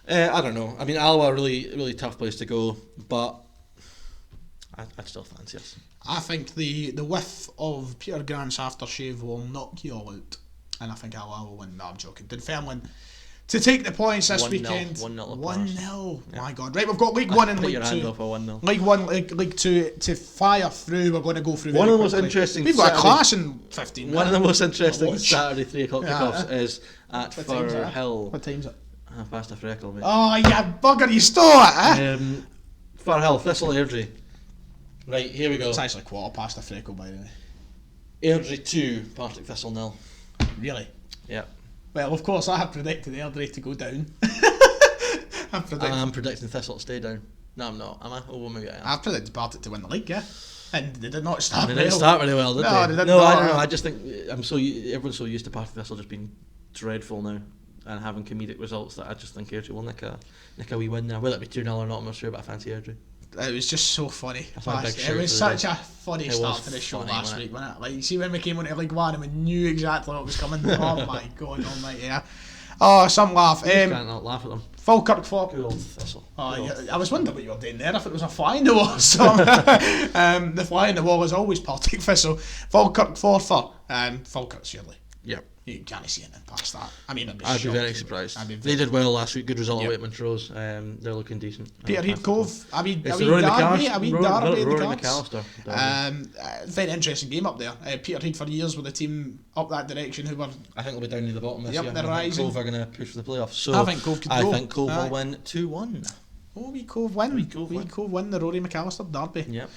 I don't know. I mean, Alloa are really, really tough place to go, but I'd still fancy us. I think the whiff of Peter Grant's aftershave will knock you all out, and I think Alloa will win. No, I'm joking. Dunfermline to take the points this weekend. 1-0. Yeah. My God. Right, we've got League 1 and League 2. Put your hand off a 1-0. League 1, League 2 to fire through. We're going to go through one of the quickly. most interesting. We've got a class in 15 minutes. One of the most interesting Saturday 3 o'clock kickoffs is at Firhill. Hill. What time's it? Past a freckle, mate. Oh, yeah, bugger, you stole it, eh? Firhill, Thistle Airdrie. Right, here we go. It's actually quarter past a freckle, by the way. Airdrie 2, Partick Thistle 0. Really? Yep. Well, of course, I have predicted Airdrie to go down. I'm predicting Thistle to stay down. No, I'm not. Am I? Oh, well, maybe I am. I've predicted Partick to win the league, yeah. And they did not start They didn't start very well, did they? No, they didn't. No, I don't know. I just think everyone's so used to Partick Thistle just being dreadful now and having comedic results that I just think Airdrie will nick a wee win there. Whether it be 2-0 or not, I'm not sure, but I fancy Airdrie. It was just so funny. It was such a funny start to the show last week, wasn't it? Like, you see when we came on to League 1 and we knew exactly what was coming. Oh my God almighty, yeah. Oh, some laugh. Can't not laugh at them. Falkirk 4. Good old Thistle. I was wondering what you were doing there, if it was a fly in the wall or something. The fly in the wall is always Partick Thistle. Falkirk 4 for Falkirk, surely. Yep. You can't see anything past that. I mean, I'd be very surprised. They did well last week. Good result away at Montrose. They're looking decent. Peterhead Cove. Rory McAllister. Very interesting game up there. Peterhead for years with a team up that direction who were. I think they'll be down near the bottom this year. They're rising. Cove are going to push for the playoffs. So I think Cove could go. I think Cove will win 2-1. Oh, we Cove win. We Cove win the Rory McAllister derby. Yep.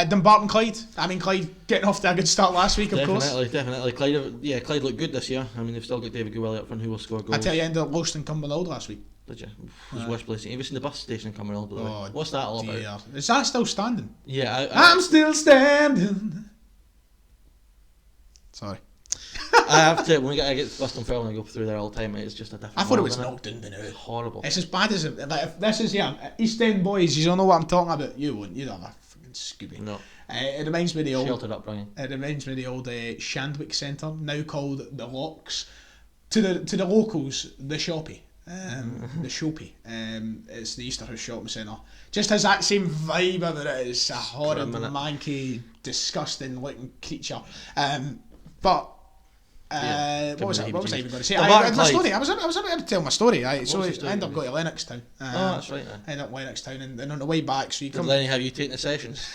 Dumbarton Clyde. I mean, Clyde getting off to a good start last week, of course. Definitely. Clyde looked good this year. I mean, they've still got David Gowelly up front who will score goals. I tell you, I ended up lost in Cumbernauld last week. Did you? It was worst place. Have you seen the bus station in Cumbernauld, by the way? What's that all about? Is that still standing? Yeah. I'm still standing. Sorry. I have to, when I get to Dunfermline and I go through there all the time, it's just a different I thought it world, was knocked in the It's horrible. It's as bad as like, if this is East End boys, you don't know what I'm talking about. You won't. You don't have a fucking Scooby. No. It reminds me of the old sheltered upbringing. It reminds me of the old Shandwick Centre, now called the Locks. To the locals, the Shoppy. The Shoppy. It's the Easterhouse Shopping Centre. Just has that same vibe about it. It's a horrid, manky, disgusting looking creature. But what was I even going to say? My story. I was about to tell my story. So I ended up going to Lennoxtown. That's right. I ended up Lennoxtown, and on the way back, so you come. Did Lenny have you taking the sessions?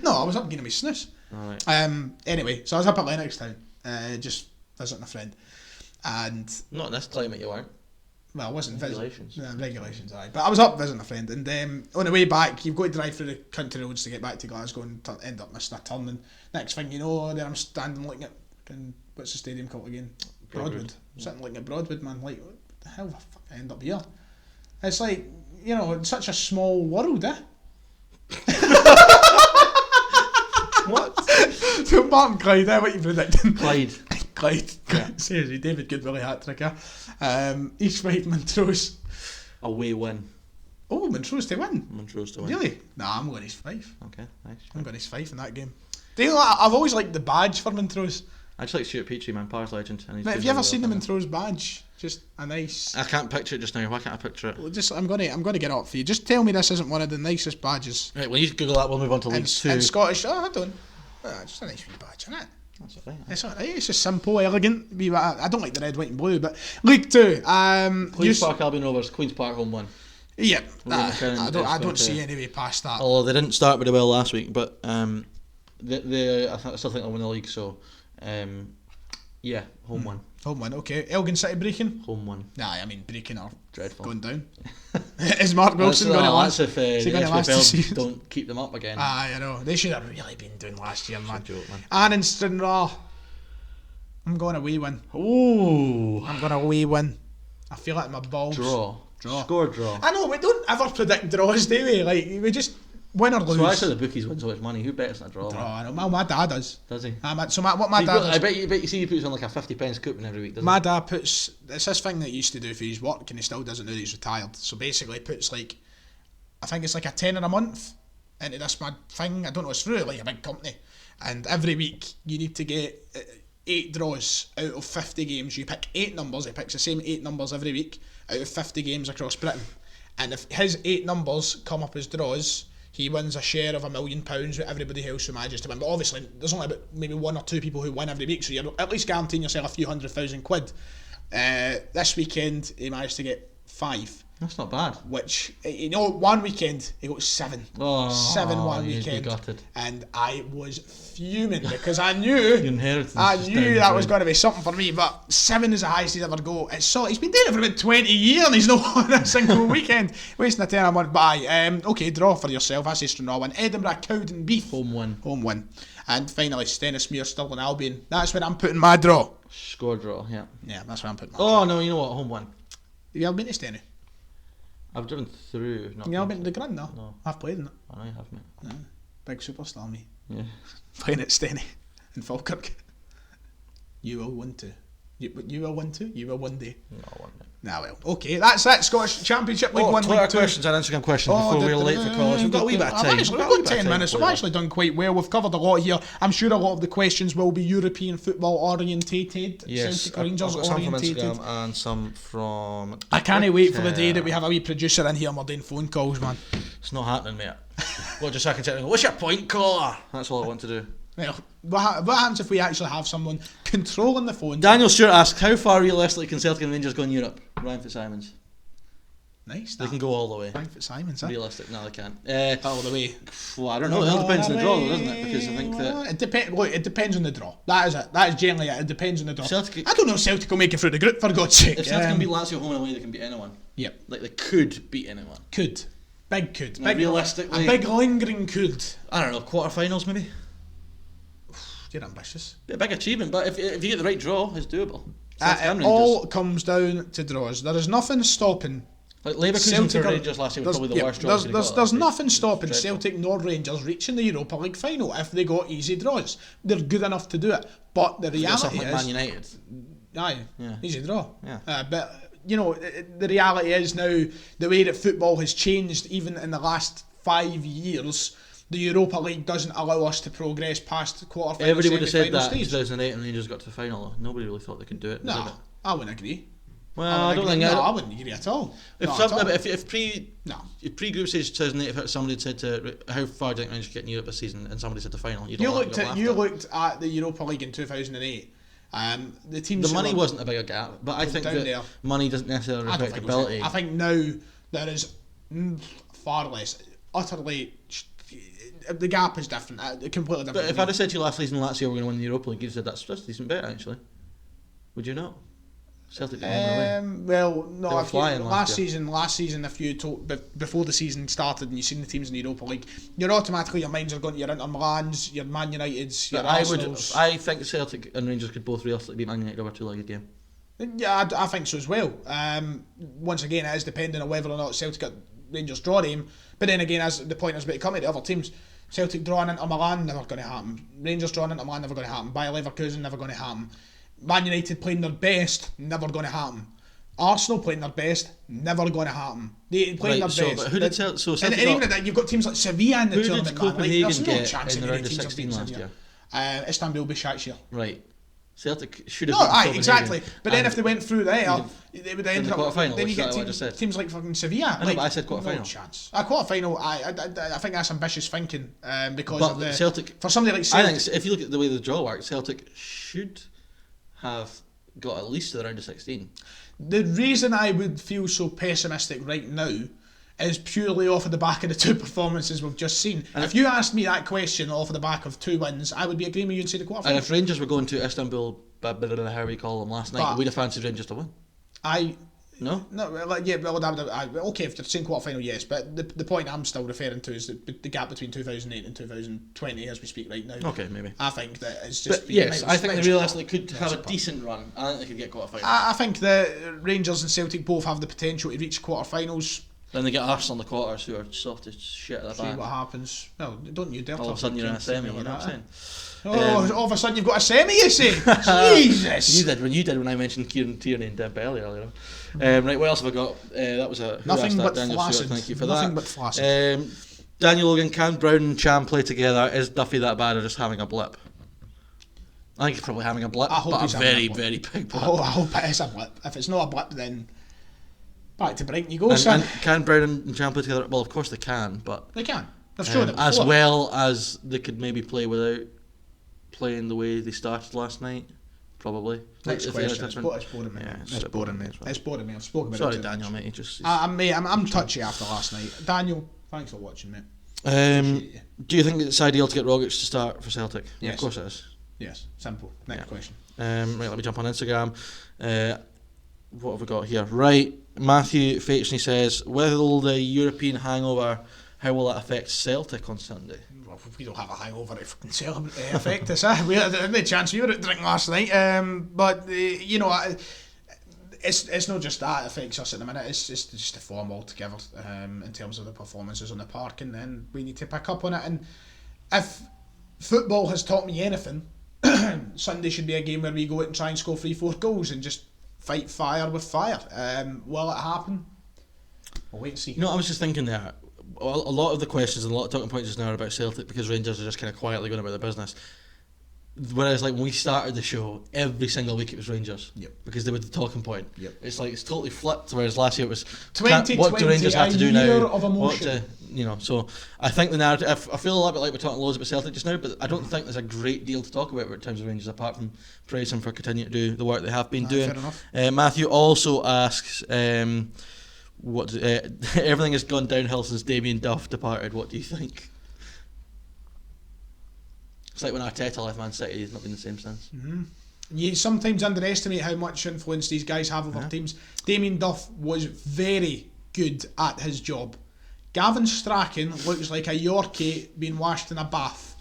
No, I was up getting my snus. Right. Anyway, so I was up at Lennoxtown, just visiting a friend, and not in this climate you weren't. Well, I wasn't regulations. Regulations, aye. But I was up visiting a friend, and on the way back, you've got to drive through the country roads to get back to Glasgow, and end up missing a turn. And next thing you know, there I'm standing looking at. What's the stadium called again? Broadwood. Sitting looking at Broadwood, man. Like, what the hell the fuck I end up here? It's like, it's such a small world, eh? What? So Martin Clyde, what are you predicting? Clyde. Yeah. Seriously, David Goodwillie hat-trick, East Fife, Montrose. Away win. Oh, Montrose to win? Montrose to win. Really? Nah, I'm going East Fife. Okay, nice. I'm going East Fife in that game. Do you know, I've always liked the badge for Montrose. I just like Stuart Petrie, man, Pars legend. And he's Mate, have doing you ever really seen well him in for Throws badge? Just a nice. I can't picture it just now. Why can't I picture it? Well, I'm gonna get up for you. Just tell me this isn't one of the nicest badges. Right, when you Google that, we'll move on to League Two. And Scottish. Oh, I don't. Just a nice wee badge, isn't it? That's alright. It's alright. It's just simple, elegant. I don't like the red, white, and blue, but League Two. Queen's Park Albion Rovers. Queen's Park home 1. Yeah, McKinnon I is don't see any way past that. Although they didn't start very well last week, but I still think they'll win the league. So, yeah, home 1. Home one, okay. Elgin City breaking? Home 1. Nah, I mean breaking are Dreadful. going down. Is Mark Wilson going to last? That's if the SPFL don't keep them up again. I know. They should have really been doing last year, man. Joke, man. And in Stranraer, I'm going away win. Ooh. I'm going away win. I feel like my balls. Draw. Score draw. I know, we don't ever predict draws, do we? Like, we just win or lose. So I said the bookies win so much money. Who bets on a draw? I know. My dad does. Does he? What my dad does. I bet you see he puts on like a 50p coupon every week, doesn't my he? dad puts, it's this thing that he used to do for his work and he still doesn't know that he's retired. So basically he puts like, I think it's like a tenner a month into this mad thing. I don't know, it's through like a big company. And every week you need to get 8 draws out of 50 games. You pick 8 numbers, he picks the same 8 numbers every week out of 50 games across Britain. And if his 8 numbers come up as draws, he wins a share of £1 million with everybody else who manages to win. But obviously, there's only about maybe 1 or 2 people who win every week, so you're at least guaranteeing yourself a few £100,000. This weekend, he managed to get 5. That's not bad. Which, one weekend, he got 7. Oh, 7 one you'd be weekend. gutted. And I was fuming because I knew inheritance that was going to be something for me, but 7 is the highest he's ever go. He's been doing it for about 20 years and he's not won a single weekend. Wasting a tenner a month. But okay, draw for yourself. I say Stranraer win. Edinburgh, Cowden, Beef. Home 1. Home 1. And finally, Stennismuir, Stirling, Albion. That's where I'm putting my draw. Score draw, yeah. Yeah, that's where I'm putting my draw. draw. No, you know what? Home 1. Have you ever been to Stenny? I've driven through. You ever been to the Grand, no? No. I've played in it. I know you have, mate. Yeah. Big superstar, me. Yeah. Playing at Stenny in Falkirk. You will win too. You will win too? You will one day. No, I won't, mate. Nah, well. Okay, that's it. Scottish Championship League 1, Twitter League 2. questions and Instagram questions before we're late for callers. We've got a wee bit of time. We've got 10 minutes. We've actually done quite well. We've covered a lot here. I'm sure a lot of the questions will be European football orientated. Yes, Celtic Rangers I've got some from orientated. Instagram and some from I can't wait for the day that we have a wee producer in here and we're doing phone calls, man. It's not happening, mate. Well, just so I can tell you, what's your point, caller? That's all I want to do. Well, what happens if we actually have someone controlling the phone? Daniel Stewart asks, how far realistically can Celtic and Rangers go in Europe? Ryan Fitzsimons. Nice. They can go all the way. Ryan Fitzsimons, huh? Realistic? No, they can't. All the way. Well, I don't know. It all depends on the draw, though, doesn't it? Because I think that... It depends on the draw. That is it. That is generally it. It depends on the draw. Celtic... I don't know if Celtic will make it through the group, for God's sake. If Celtic can beat Lazio home and away, they can beat anyone. Yep. Like, they could beat anyone. Could. Big could. Big, realistically... A big lingering could. I don't know, quarterfinals maybe? You're ambitious. A big achievement, but if you get the right draw, it's doable. It all comes down to draws. There is nothing stopping... Like Leverkusen to Rangers last year was probably the worst draw. There's nothing stopping Celtic nor Rangers reaching the Europa League final if they got easy draws. They're good enough to do it. But the reality is... Man United. Aye, yeah. Easy draw. Yeah. But, you know, the reality is now the way that football has changed even in the last 5 years... The Europa League doesn't allow us to progress past the quarter-final. Everybody would have said that stage. in 2008 and Rangers got to the final. Nobody really thought they could do it. No, I wouldn't agree. Well, I don't think... I wouldn't agree at all. If pre-group stage 2008, if somebody had said to how far do you think Rangers could get in Europe this season, and somebody said the final, you looked at the Europa League in 2008. The teams. The money wasn't a bigger gap, but I think that money doesn't necessarily reflect ability. I think now there is far less. Utterly, the gap is different. Completely different. But if I'd have said to you last season, Lazio were going to win the Europa League, you'd have said that's just a decent bet actually. Would you not? Celtic didn't well, no. Last season, if you told before the season started and you've seen the teams in the Europa League, you're automatically your minds are going to your Inter Milans, your Man Uniteds, your Arsenals. I think Celtic and Rangers could both realistically beat Man United over a two-legged game. Yeah, I think so as well. Once again, it is dependent on whether or not Celtic got Rangers draw them. But then again, as the point is about to come to the other teams, Celtic drawing into Milan, never going to happen. Rangers drawing into Milan, never going to happen. Bayer Leverkusen, never going to happen. Man United playing their best, never going to happen. Arsenal playing their best, never going to happen. They playing their best. But who did Celtic and even at that, you've got teams like Sevilla in the tournament. Who did Copenhagen there's no get chance in the any round of teams 16 last year? Istanbul Başakşehir. Right. Celtic should have. No, beaten exactly. Copenhagen, but then if they went through there, you'd they would in end the up. quarter-final, Then you which is get what I just said. teams like fucking Sevilla. I know, but I said quarter-final. No chance. Quarter-final. I think that's ambitious thinking because But of the Celtic, for somebody like I Celtic. think if you look at the way the draw works, Celtic should have got at least to the round of 16. The reason I would feel so pessimistic right now is purely off of the back of the two performances we've just seen. And if you asked me that question off of the back of 2 wins, I would be agreeing with you and say the quarterfinals. And if Rangers were going to Istanbul, however you call them, last night, we'd have fancied Rangers to win. No, like yeah, well, okay. If you're saying quarterfinal, yes, but the point I'm still referring to is the gap between 2008 and 2020 as we speak right now. Okay, maybe. I think that it's just. But yes, I think they realistically could have a decent run. I think they could get quarterfinals. I think that Rangers and Celtic both have the potential to reach quarterfinals. Then they get Arsenal in the quarters, who are soft as shit at the back. See what happens. Well, don't you dare. All of a sudden you're in a semi, you know what I'm saying? All of a sudden you've got a semi, you say? Jesus! You did when I mentioned Kieran Tierney and Dembele earlier. Right, what else have I got? That was a nothing but Daniel flaccid. Stewart, thank you for nothing that. But flaccid. Daniel Logan, can Brown and Cham play together? Is Duffy that bad or just having a blip? I think he's probably having a blip, but a very, very big blip. I hope it is a blip. If it's not a blip, then back to Brighton you go, and can Brown and Cham play together? Well, of course they can, but they can. They've shown it before. As well as they could maybe play without playing the way they started last night. Probably. Next question. It's boring, mate. It's boring, mate. It's boring, mate. I've spoken about Sorry, it. Daniel, mate. I'm touchy after last night. Daniel, thanks for watching, mate. Do you think it's ideal to get Rogic to start for Celtic? Yes. Of course it is. Yes, simple. Next question. Right, let me jump on Instagram. What have we got here? Right, Matthew Fatesney says, will the European hangover, how will that affect Celtic on Sunday? Well, we don't have a hangover to fucking affect us. We had any chance we were out drinking last night. But you know, it's not just that affects us at the minute. It's just the form altogether in terms of the performances on the park, and then we need to pick up on it. And if football has taught me anything, Sunday should be a game where we go out and try and score 3-4 goals and just fight fire with fire. Will it happen? We'll wait and see. No, I was just thinking there. A lot of the questions and a lot of talking points just now are about Celtic because Rangers are just kind of quietly going about their business. Whereas, like, when we started the show, every single week it was Rangers. Yep. Because they were the talking point. Yep. It's like it's totally flipped. Whereas last year it was 2020, what do Rangers have to do now? Of emotion. So I think the narrative. I feel a little bit like we're talking loads about Celtic just now, but I don't think there's a great deal to talk about in terms of Rangers apart from praise them for continuing to do the work they have been doing. Fair enough. Matthew also asks, everything has gone downhill since Damien Duff departed. What do you think? It's like when Arteta left Man City, he's not been the same since. Mm-hmm. You sometimes underestimate how much influence these guys have over teams. Damien Duff was very good at his job. Gavin Strachan looks like a Yorkie being washed in a bath.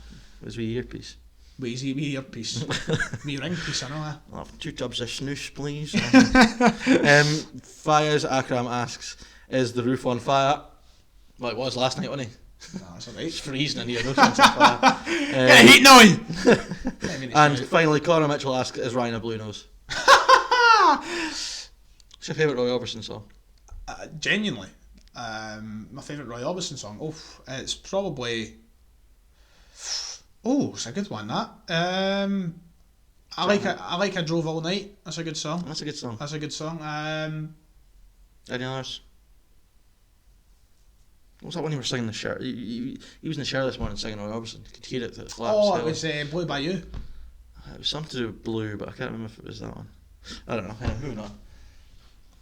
Was wee earpiece? Wee earpiece. Wee ring piece, I know. I'll have 2 tubs of snooze, please. Fires Akram asks, is the roof on fire? Well, it was last night, wasn't he? No, that's alright. It's freezing in here, no chance of fire. Get a heat noise! And finally, Connor Mitchell asks, is Ryan a blue nose? What's your favourite Roy Orbison song? Genuinely. My favourite Roy Orbison song? It's probably... it's a good one, that. I like I Drove All Night. That's a good song. That's a good song. Any others? What was that when you were singing the shower? He was in the shower this morning singing Roy Orbison. You could hear it at the flaps. It was Blue by You. It was something to do with blue, but I can't remember if it was that one. I don't know. Anyway, moving on.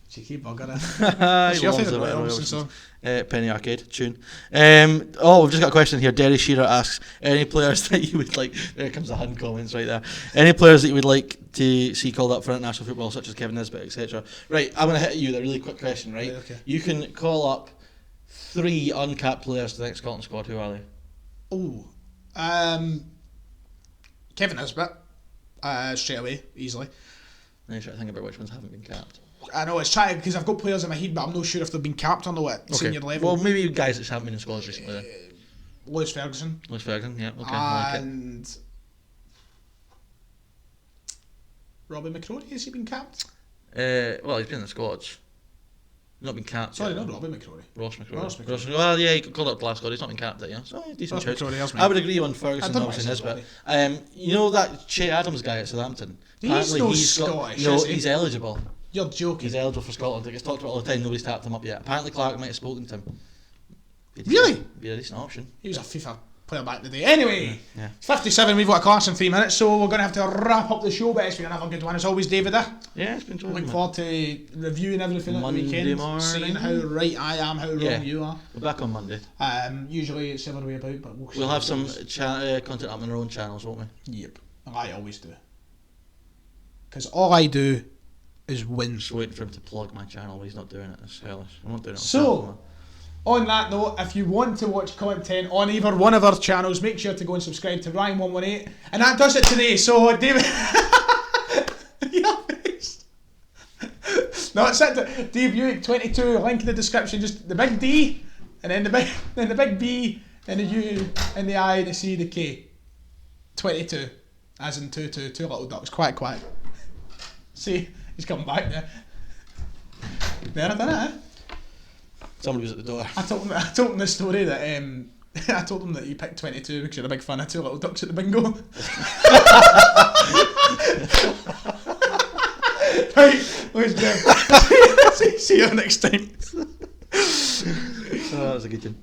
Cheeky bugger. What's your favourite Roy Orbison song? Penny Arcade tune. We've just got a question here. Derry Shearer asks, any players that you would like... There comes the hand comments right there. Any players that you would like to see called up for international football, such as Kevin Nisbet, etc.? Right, I'm going to hit you with a really quick question, right? Okay. You can call up 3 uncapped players to the next Scotland squad. Who are they? Kevin Nisbet. Straight away, easily. And you try to think about which ones haven't been capped. I know, it's trying because I've got players in my head, but I'm not sure if they've been capped or not at senior level. Well, maybe guys that haven't been in squads recently then. Lewis Ferguson. Yeah, okay. And Robbie McCrory, has he been capped? Well, he's been in the squads. Not been capped. Sorry, yet. not Robbie McCrory. Ross McCrory. Ross McCrory. Well, yeah, he called up Glasgow. He's not been capped yet, yeah. So decent Ross choice. McCrory has me. I would agree on I Ferguson, don't know obviously, why I Nisbet. said You know that Che Adams guy at Southampton? He's no Scottish, No, is he? he's eligible. You're joking. He's eligible for Scotland. It gets talked about all the time. Nobody's tapped him up yet. Apparently, Clark might have spoken to him. Really? Be a decent option. He was a FIFA player back in the day. Anyway, Yeah. 57, we've got a class in 3 minutes, so we're going to have to wrap up the show, but it's been another good one as always, David. Yeah, it's been Looking totally. forward to reviewing everything at the Monday weekend, morning. seeing how right I am, how wrong you are. We're back on Monday. Usually it's the other way about, but We'll have some content up on our own channels, won't we? Yep, I always do. Because all I do is win. Just waiting for him to plug my channel, but he's not doing it. It's hellish. I'm not doing it. So, on that note, if you want to watch content on either one of our channels, make sure to go and subscribe to Ryan118. And that does it today. So, David... Your face. No, it's it. D Buick 22, link in the description. Just the big D, and then the big B, and the U, and the I, the C, the K. 22. As in two little ducks. Quack, quack. See, he's coming back there. There, I done it, eh? Somebody was at the door. I told him the story that I told him that you picked 22 because you're a big fan of two little ducks at the bingo. Right, ladies and gentlemen. See you next time. Oh, that was a good one.